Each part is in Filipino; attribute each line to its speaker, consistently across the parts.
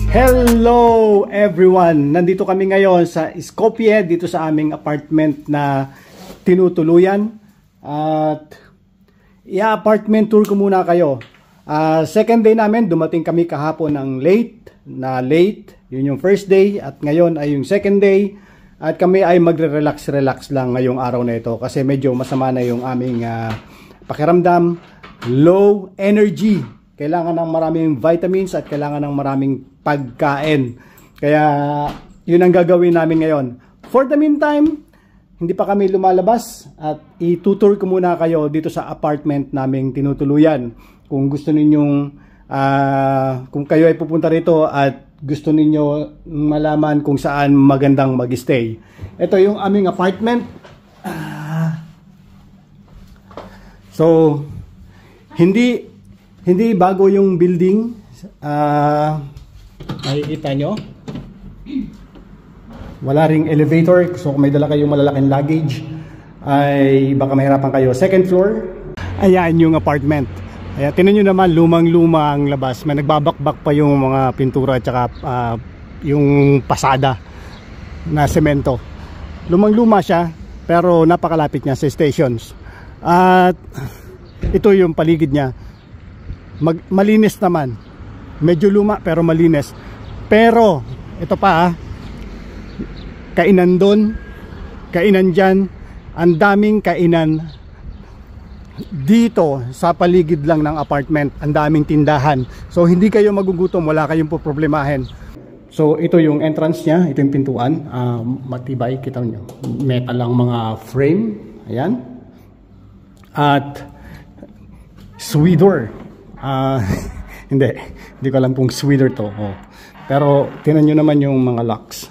Speaker 1: Hello everyone! Nandito kami ngayon sa Skopje, dito sa aming apartment na tinutuluyan. At i-apartment tour ko muna kayo. Second day namin, dumating kami kahapon ng late. Yun yung first day at ngayon ay yung second day. At kami ay magre-relax lang ngayong araw na ito kasi medyo masama na yung aming pakiramdam. Low energy. Kailangan ng maraming vitamins at kailangan ng maraming pagkain. Kaya yun ang gagawin namin ngayon. For the meantime, hindi pa kami lumalabas at itutur ko muna kayo dito sa apartment naming tinutuluyan. Kung gusto ninyong, kung kayo ay pupunta rito at gusto ninyo malaman kung saan magandang mag-stay. Ito yung aming apartment. So, hindi bago yung building. Makikita nyo. Wala ring elevator. So kung may dala kayong malalaking luggage, ay baka mahirapan kayo. Second floor. Ayan yung apartment. Ayan, tinan nyo naman, lumang-luma ang labas. May nagbabakbak pa yung mga pintura at saka yung pasada na semento. Lumang-luma siya, pero napakalapit niya sa stations. At ito yung paligid niya. Malinis naman. Medyo luma pero malinis. Pero ito pa, kainan doon, kainan dyan, ang daming kainan dito sa paligid lang ng apartment. Ang daming tindahan. So hindi kayo magugutom, wala kayong poproblemahin. So ito yung entrance niya, ito yung pintuan. Matibay, kita nyo. Metal lang mga frame. Ayan. At sweater. Hindi ko alam kung sweater to. Pero tinan nyo naman yung mga locks.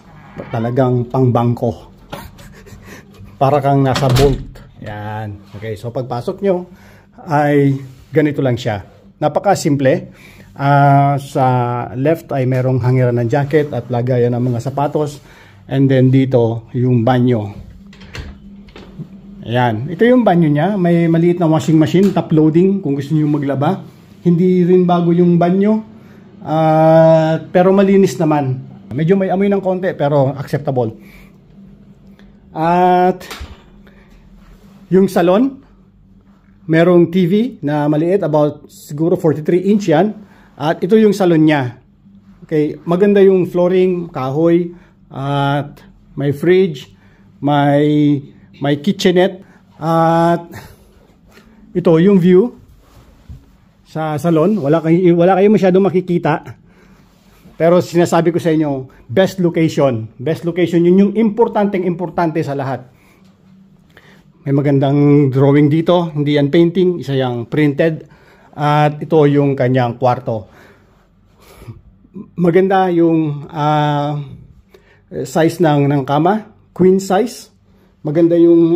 Speaker 1: Talagang pangbangko. Para kang nasa bolt. Yan. Okay, so pagpasok nyo ay ganito lang siya. Napaka-simple. Sa left ay merong hangiran ng jacket at lagayan ng mga sapatos. And then dito yung banyo. Ayan. Ito yung banyo niya. May maliit na washing machine, top loading kung gusto niyo maglaba. Hindi rin bago yung banyo. Pero malinis naman. Medyo may amoy ng konti pero acceptable. At yung salon, merong TV na maliit, about siguro 43 inch yan. At ito yung salon niya. Okay, maganda yung flooring, kahoy, at may fridge, may kitchenette. At ito yung view sa salon. Wala kayo masyadong makikita. Pero sinasabi ko sa inyo, best location. Best location, yun yung importante sa lahat. May magandang drawing dito. Hindi yan painting, isa yung printed. At ito yung kanyang kwarto. Maganda yung size ng kama. Queen size. Maganda yung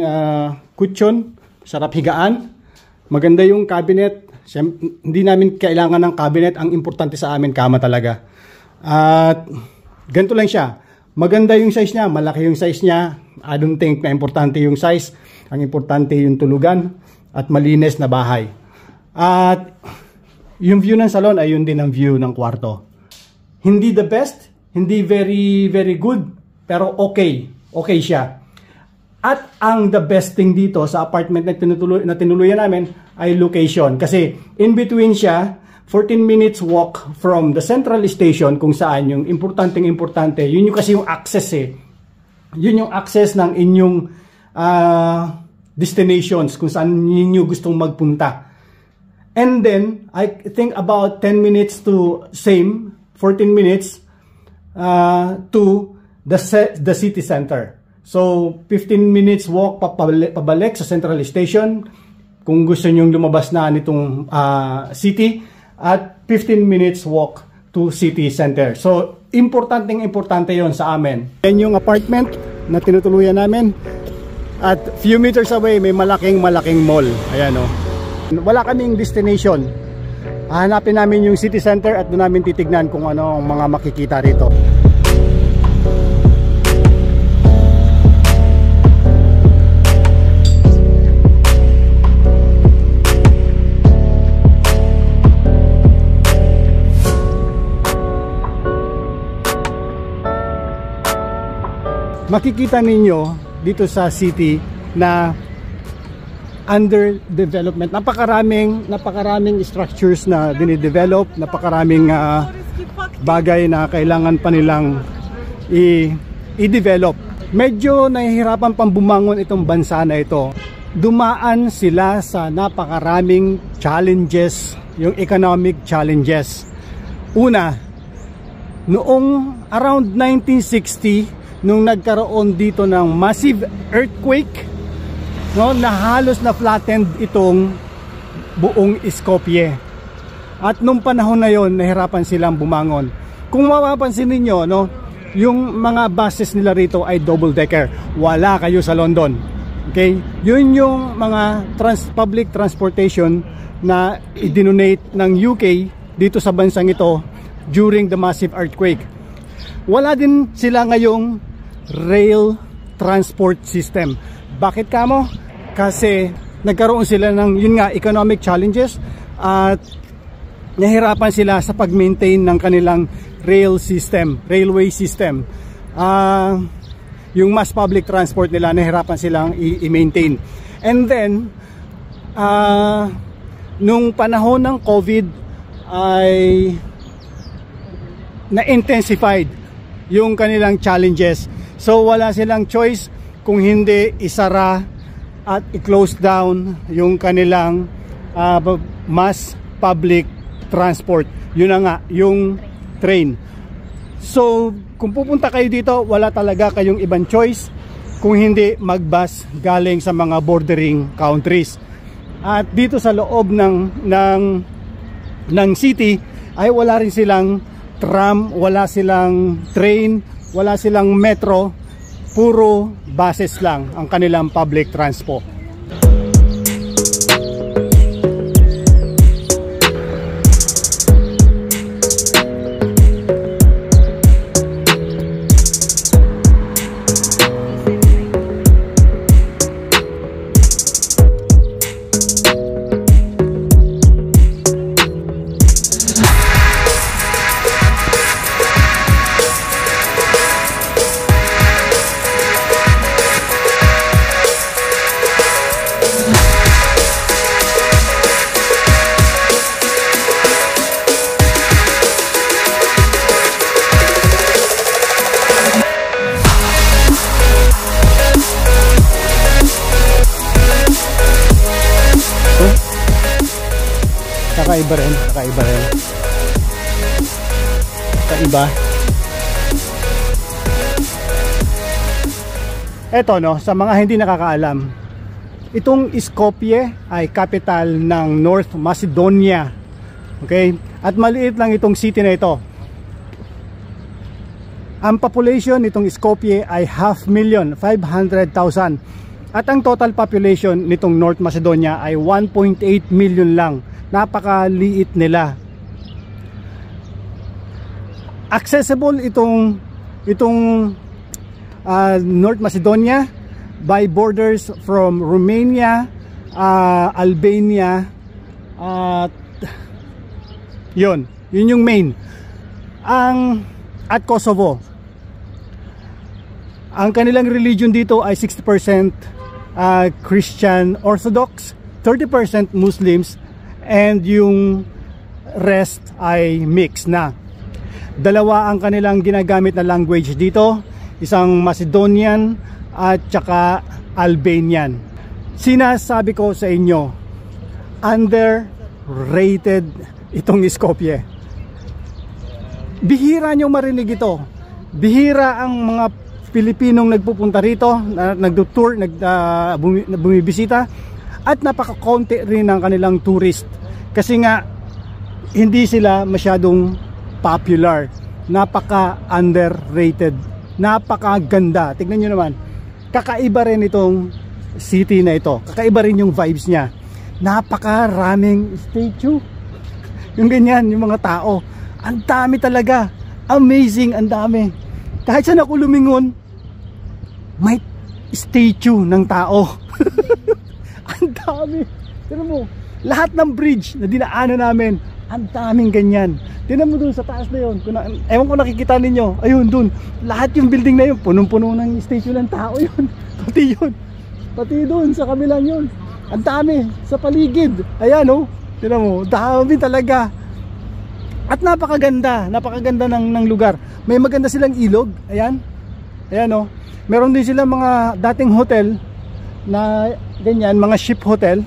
Speaker 1: cushion. Sarap higaan. Maganda yung cabinet. Hindi namin kailangan ng cabinet. Ang importante sa amin, kama talaga. At ganito lang siya. Maganda yung size niya, malaki yung size niya. I don't think na importante yung size. Ang importante yung tulugan at malinis na bahay. At yung view ng salon ay yun din ang view ng kwarto. Hindi the best, hindi very good, pero okay. Okay siya. At ang the best thing dito sa apartment na tinuluyan namin ay location. Kasi in between siya, 14 minutes walk from the central station kung saan yung importante. Yun yung kasi yung access Yun yung access ng inyong destinations kung saan ninyo gustong magpunta. And then, I think about 10 minutes to 14 minutes to the city center. So, 15 minutes walk pabalik sa central station kung gusto nyong lumabas na nitong city. At 15 minutes walk to city center. So, importante yon sa amin. Yan yung apartment na tinutuluyan namin. At few meters away, may malaking mall. Ayan o. Wala kaming destination. Hanapin namin yung city center at doon namin titignan kung ano ang mga makikita rito. makikita ninyo dito sa city na under development. Napakaraming structures na dinidevelop, napakaraming bagay na kailangan pa nilang i-develop. Medyo nahihirapan pang bumangon itong bansa na ito. Dumaan sila sa napakaraming challenges, yung economic challenges. Una, noong around 1960, nung nagkaroon dito ng massive earthquake, no, na halos na flattened itong buong Skopje. At nung panahon na yon, nahirapan silang bumangon. Kung mapapansin niyo, no, yung mga buses nila rito ay double decker. Wala kayo sa London. Okay? Yun yung mga public transportation na i-donate ng UK dito sa bansang ito during the massive earthquake. Wala din sila ngayong rail transport system. Bakit kamo? Kasi nagkaroon sila ng yun nga economic challenges at nahirapan sila sa pag-maintain ng kanilang railway system. Yung mass public transport nila nahirapan silang i-maintain. And then nung panahon ng COVID ay na-intensified yung kanilang challenges. So wala silang choice kung hindi isara at i-close down yung kanilang mass public transport. Yun na nga, yung train. So kung pupunta kayo dito, wala talaga kayong ibang choice kung hindi mag-bus galing sa mga bordering countries. At dito sa loob ng city ay wala rin silang tram, wala silang train, wala silang metro, puro buses lang ang kanilang public transport. Kakaiba. Eto, no, sa mga hindi nakakaalam, itong Skopje ay capital ng North Macedonia. Okay? At maliit lang itong city na ito. Ang population nitong Skopje ay 500,000. At ang total population nitong North Macedonia ay 1.8 million lang. Napakaliit nila. Accessible itong North Macedonia by borders from Romania, Albania, at yun yung main. At Kosovo. Ang kanilang religion dito ay 60% Christian Orthodox, 30% Muslims, and yung rest ay mix na. Dalawa ang kanilang ginagamit na language dito, isang Macedonian at saka Albanian. Sinasabi ko sa inyo, underrated itong Skopje. Bihira nyo marinig ito. Bihira ang mga Pilipinong nagpupunta rito, nagtutour, bumibisita, at napakakonti rin ng kanilang tourist. Kasi nga, hindi sila masyadong popular. Napaka-underrated. Napakaganda. Tignan nyo naman. Kakaiba rin itong city na ito. Kakaiba rin yung vibes niya. Napakaraming statue. Yung ganyan, yung mga tao. Ang dami talaga. Amazing, ang dami. Kahit saan ako lumingon, may statue ng tao. Ang dami. Tignan mo, lahat ng bridge na dinaanan namin, Ang daming ganyan. Tingnan mo dun sa taas na yun. Ewan ko nakikita ninyo. Ayun dun. Lahat yung building na yun. Punong-puno ng statue ng tao yun. Pati yun. Pati dun sa kabilang yun. Ang dami. Sa paligid. Ayan oh. Tingnan mo. Dami talaga. At napakaganda. Napakaganda ng lugar. May maganda silang ilog. Ayan. Ayan oh. Meron din silang mga dating hotel na ganyan. Mga ship hotel.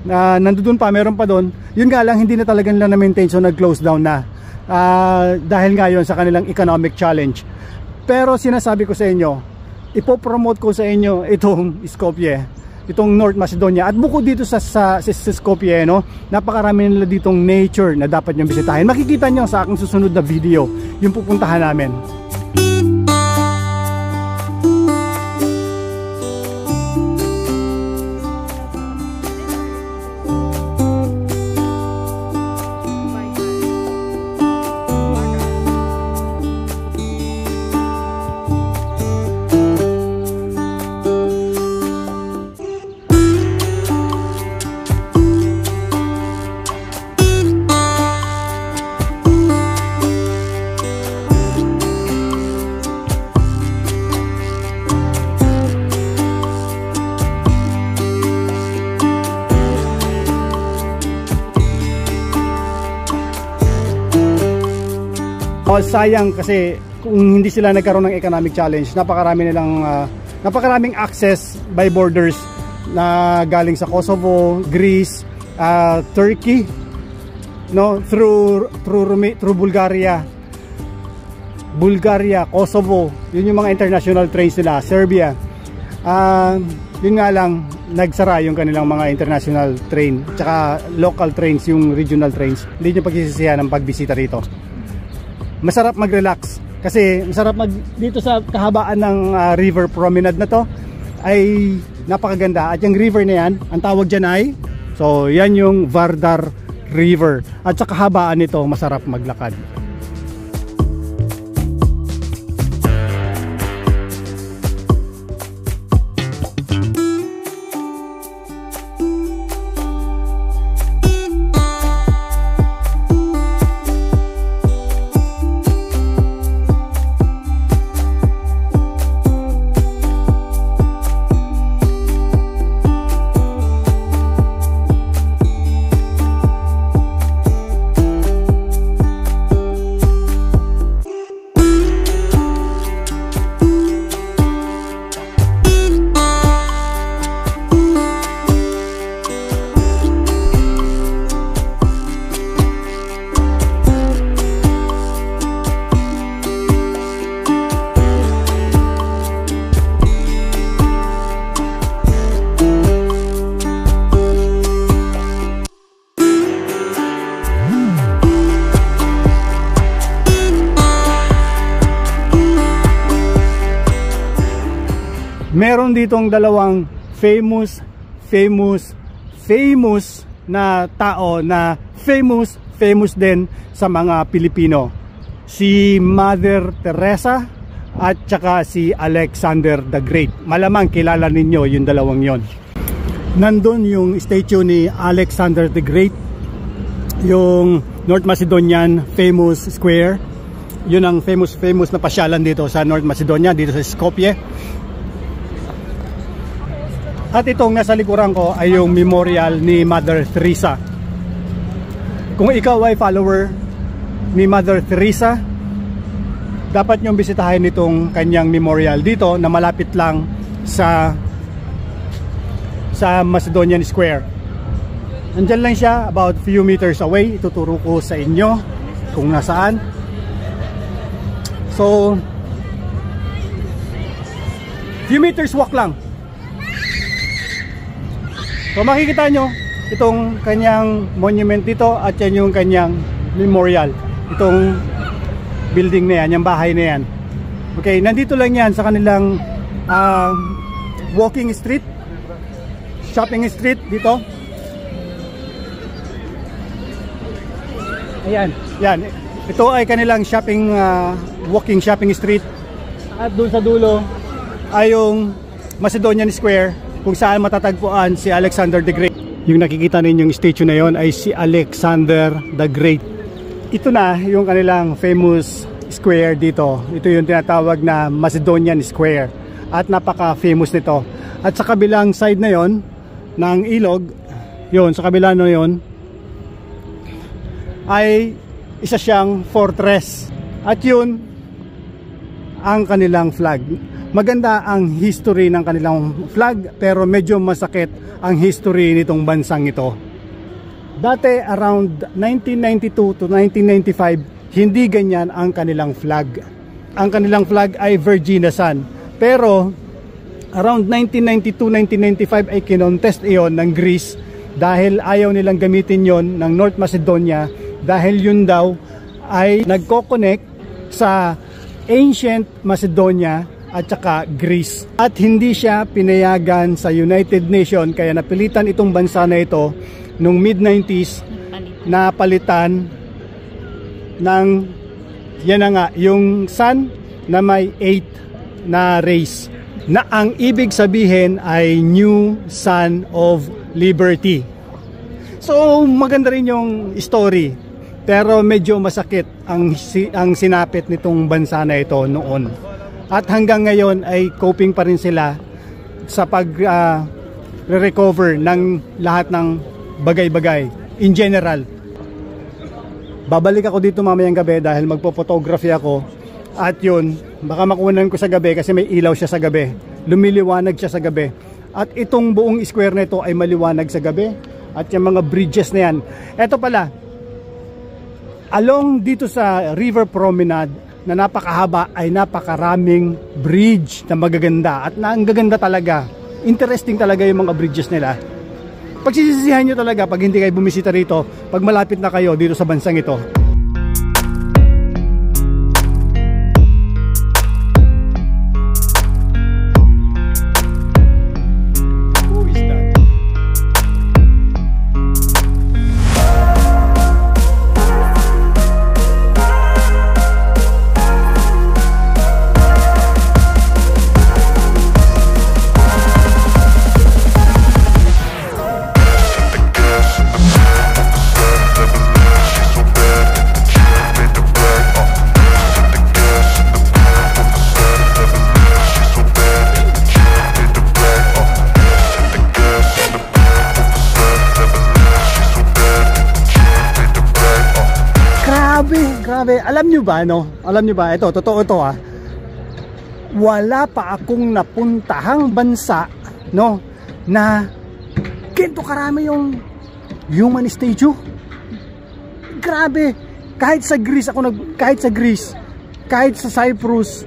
Speaker 1: Na nandoon pa, meron pa doon. Yun nga lang, hindi na talaga nila na-maintain, so nag-close down na dahil nga yun sa kanilang economic challenge. Pero sinasabi ko sa inyo, ipopromote ko sa inyo itong Skopje, itong North Macedonia. At bukod dito sa Skopje, no, napakarami nila ditong nature na dapat nyo bisitahin. Makikita nyo sa aking susunod na video yung pupuntahan namin. Sayang kasi kung hindi sila nagkaroon ng economic challenge, napakaraming access by borders na galing sa Kosovo, Greece, Turkey, no, through Bulgaria, Kosovo. Yun yung mga international trains nila. Serbia. Yun nga lang, nagsara yung kanilang mga international train, tsaka local trains, yung regional trains. Hindi nyo pagsisisihan ng pagbisita rito. Masarap mag-relax kasi masarap dito sa kahabaan ng river promenade na to ay napakaganda. At yung river na yan, ang tawag dyan ay, so yan yung Vardar River. At sa kahabaan nito, masarap maglakad. Meron ditong dalawang famous na tao na famous din sa mga Pilipino. Si Mother Teresa at saka si Alexander the Great. Malamang kilala ninyo yung dalawang yon. Nandun yung statue ni Alexander the Great, yung North Macedonian famous square. Yun ang famous na pasyalan dito sa North Macedonia, dito sa Skopje. At itong nasa likuran ko ay yung memorial ni Mother Teresa. Kung ikaw ay follower ni Mother Teresa, dapat nyong bisitahin itong kanyang memorial dito na malapit lang sa Macedonian Square. Nandyan lang siya, about few meters away. Ituturo ko sa inyo kung nasaan. So, few meters walk lang. So makikita nyo itong kanyang monument dito at yan yung kanyang memorial. Itong building na yan, yung bahay na yan. Okay, nandito lang yan sa kanilang walking street, shopping street dito. Ayan, yan. Ito ay kanilang walking shopping street. At doon sa dulo ay yung Macedonian Square, kung saan matatagpuan si Alexander the Great. Yung nakikita ninyong statue na yon ay si Alexander the Great. Ito na yung kanilang famous square dito. Ito yung tinatawag na Macedonian Square. At napaka-famous nito. At sa kabilang side na yon ng ilog, yon sa kabila na yon ay isa siyang fortress. At yun ang kanilang flag. Maganda ang history ng kanilang flag, pero medyo masakit ang history nitong bansang ito. Dati around 1992 to 1995, hindi ganyan ang kanilang flag. Ang kanilang flag ay Virginia Sun. Pero around 1992-1995 ay kinontest iyon ng Greece dahil ayaw nilang gamitin yon ng North Macedonia dahil yun daw ay nagko-connect sa ancient Macedonia at saka Greece. At hindi siya pinayagan sa United Nations, kaya napilitan itong bansa na ito nung mid-90s na palitan ng yan na nga, yung sun na may 8 na rays, na ang ibig sabihin ay New Sun of Liberty. So maganda rin yung story, pero medyo masakit ang sinapit nitong bansa na ito noon. At hanggang ngayon ay coping pa rin sila sa pag-recover ng lahat ng bagay-bagay in general. Babalik ako dito mamayang gabi dahil magpo-photography ako. At yun, baka makunan ko sa gabi kasi may ilaw siya sa gabi. Lumiliwanag siya sa gabi. At itong buong square na ito ay maliwanag sa gabi. At yung mga bridges na yan. Ito pala, along dito sa River Promenade na napakahaba ay napakaraming bridge na magaganda. At ang gaganda talaga. Interesting talaga yung mga bridges nila. Pagsisisihan nyo talaga pag hindi kayo bumisita rito, pag malapit na kayo dito sa bansang ito. Grabe, alam nyo ba, no? Alam nyo ba, ito, totoo ito ah. Wala pa akong napuntahang bansa, no? Na ganito karami yung human statue. Grabe, kahit sa Greece kahit sa Cyprus,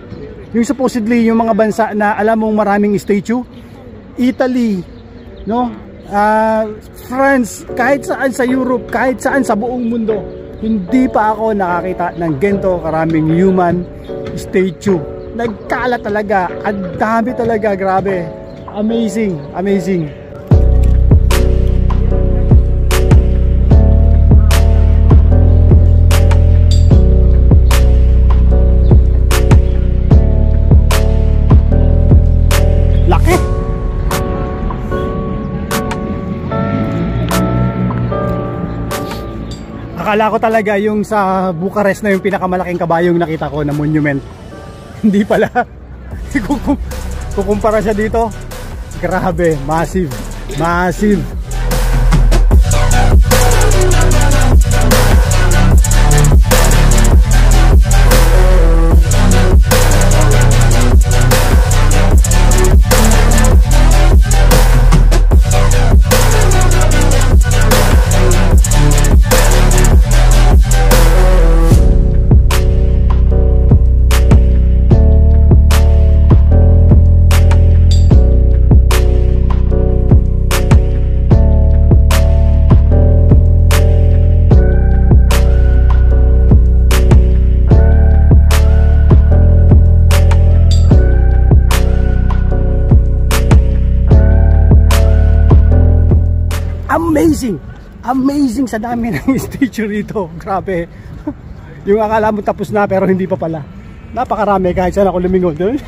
Speaker 1: yung supposedly yung mga bansa na alam mong maraming statue, Italy, no? France, kahit saan sa Europe, kahit saan sa buong mundo, hindi pa ako nakakita ng ganito karaming human statue. Nagkalat talaga, ang dami talaga, grabe. Amazing, amazing. Laki! Akala ko talaga yung sa Bucharest na yung pinakamalaking kabayong nakita ko na monument. Hindi pala. Kukumpara siya dito. Grabe, massive. Massive. Amazing sa dami ng statue rito. Grabe. Yung akala mo tapos na pero hindi pa pala. Napakarami kahit saan ako lumingon.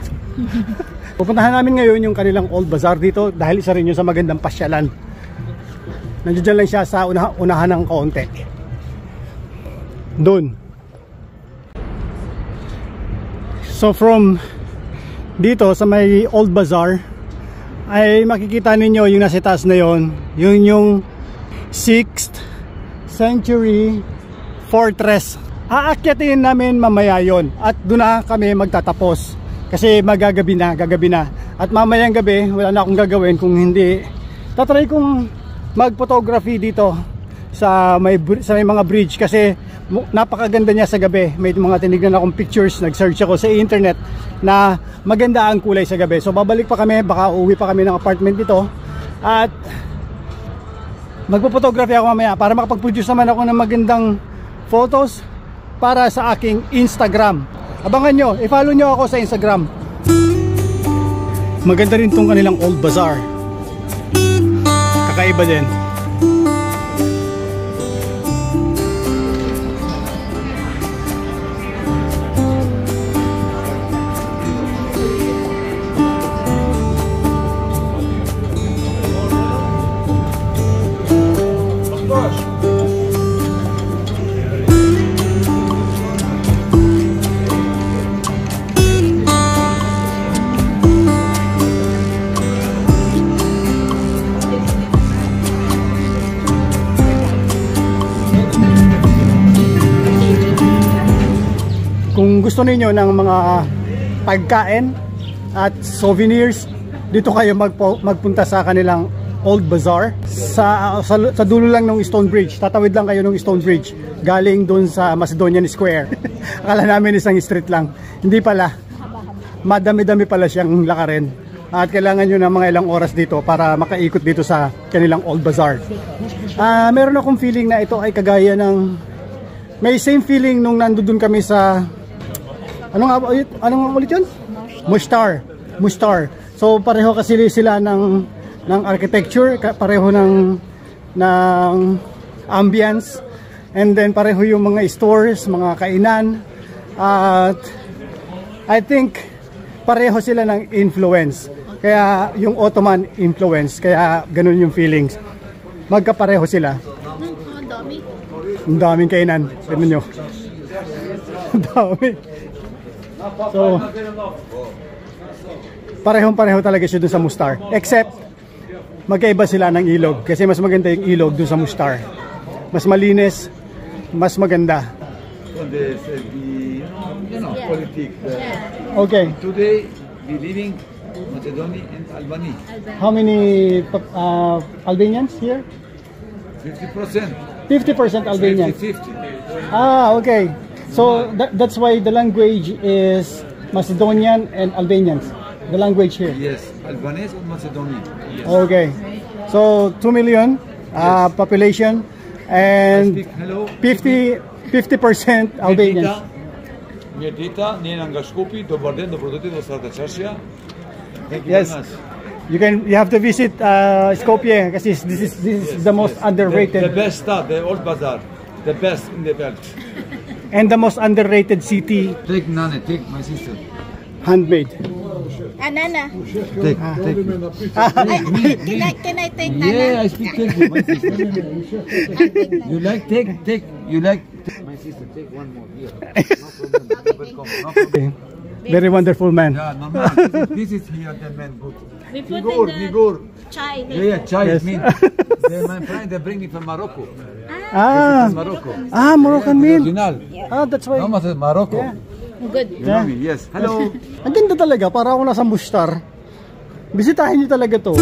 Speaker 1: Pupuntahan namin ngayon yung kanilang Old Bazaar dito dahil isa rin yun sa magandang pasyalan. Nandiyan lang siya sa unahan ng kaunti. Doon. So from dito sa may Old Bazaar ay makikita ninyo yung nasa taas na yon. Yun yung 6th century fortress. Aakyatin namin mamaya yon at doon na kami magtatapos kasi gagabi na. At mamayang gabi wala na akong gagawin kung hindi tatry kong mag-photography dito sa may mga bridge kasi napakaganda niya sa gabi. May mga tinignan akong pictures, nag-search ako sa internet na maganda ang kulay sa gabi. So babalik pa kami, baka uwi pa kami ng apartment dito at magpo-photography ako mamaya para makapag-produce naman ako ng magandang photos para sa aking Instagram. Abangan nyo, i-follow nyo ako sa Instagram. Maganda rin tong kanilang Old Bazaar. Kakaiba din. Kung gusto niyo ng mga pagkain at souvenirs, dito kayo magpunta sa kanilang Old Bazaar sa dulo lang ng Stone Bridge. Tatawid lang kayo ng Stone Bridge galing doon sa Macedonian Square. Akala namin isang street lang, hindi pala, madami-dami pala siyang lakarin at kailangan nyo ng mga ilang oras dito para makaikot dito sa kanilang Old Bazaar. Meron akong feeling na ito ay kagaya ng may same feeling nung nandoon kami sa anong ulit yun? Mushtar. So pareho kasi sila ng architecture, pareho ng ambience, and then pareho yung mga stores, mga kainan, at I think pareho sila ng influence. Kaya yung Ottoman influence, kaya ganun yung feelings. Magkapareho sila. Ang daming kainan, tignan nyo. Ang dami. So parehong-pareho talaga siya dun sa Mustar, except magkaiba sila ng ilog kasi mas maganda yung ilog dun sa Mustar, mas malinis, mas maganda. Okay,
Speaker 2: today we living Macedonia and Albania.
Speaker 1: How many Albanians here?
Speaker 2: 50%.
Speaker 1: 50% Albanians.
Speaker 2: 50.
Speaker 1: Okay. So that's why the language is Macedonian and Albanians. The language here.
Speaker 2: Yes, Albanese and Macedonian. Yes.
Speaker 1: Okay. So 2 million population and 50% Albanians.
Speaker 2: Mjetita, nije nga Shkupi, do Bardem, do Prodoti, do Strata Qashja. Thank you
Speaker 1: Yes.
Speaker 2: very much.
Speaker 1: You have to visit Skopje because this is the most underrated.
Speaker 2: The best star, the Old Bazaar. The best in the world.
Speaker 1: And the most underrated city.
Speaker 2: Take Nane, take my sister.
Speaker 1: Handmade.
Speaker 3: Nana.
Speaker 2: Take.
Speaker 3: Can I take Nana?
Speaker 2: Yeah, I speak Turkish, my sister. You like, take. You like, my sister, take one more here. No problem. No problem.
Speaker 1: Very wonderful man.
Speaker 2: Yeah, normal. This is here the man good.
Speaker 3: We put
Speaker 2: Vigor.
Speaker 3: chai.
Speaker 2: Yeah, chai
Speaker 1: Yes.
Speaker 2: is mean. My friend, they bring me from Morocco.
Speaker 1: Ah,
Speaker 2: Morocco.
Speaker 1: Moroccan meal.
Speaker 2: Original.
Speaker 1: That's why.
Speaker 2: No, Morocco.
Speaker 1: Yeah.
Speaker 3: Good.
Speaker 2: You know me? Yes. Hello.
Speaker 1: Ang ganda talaga, para ako nasa Mustar. Bisitahin niyo talaga to.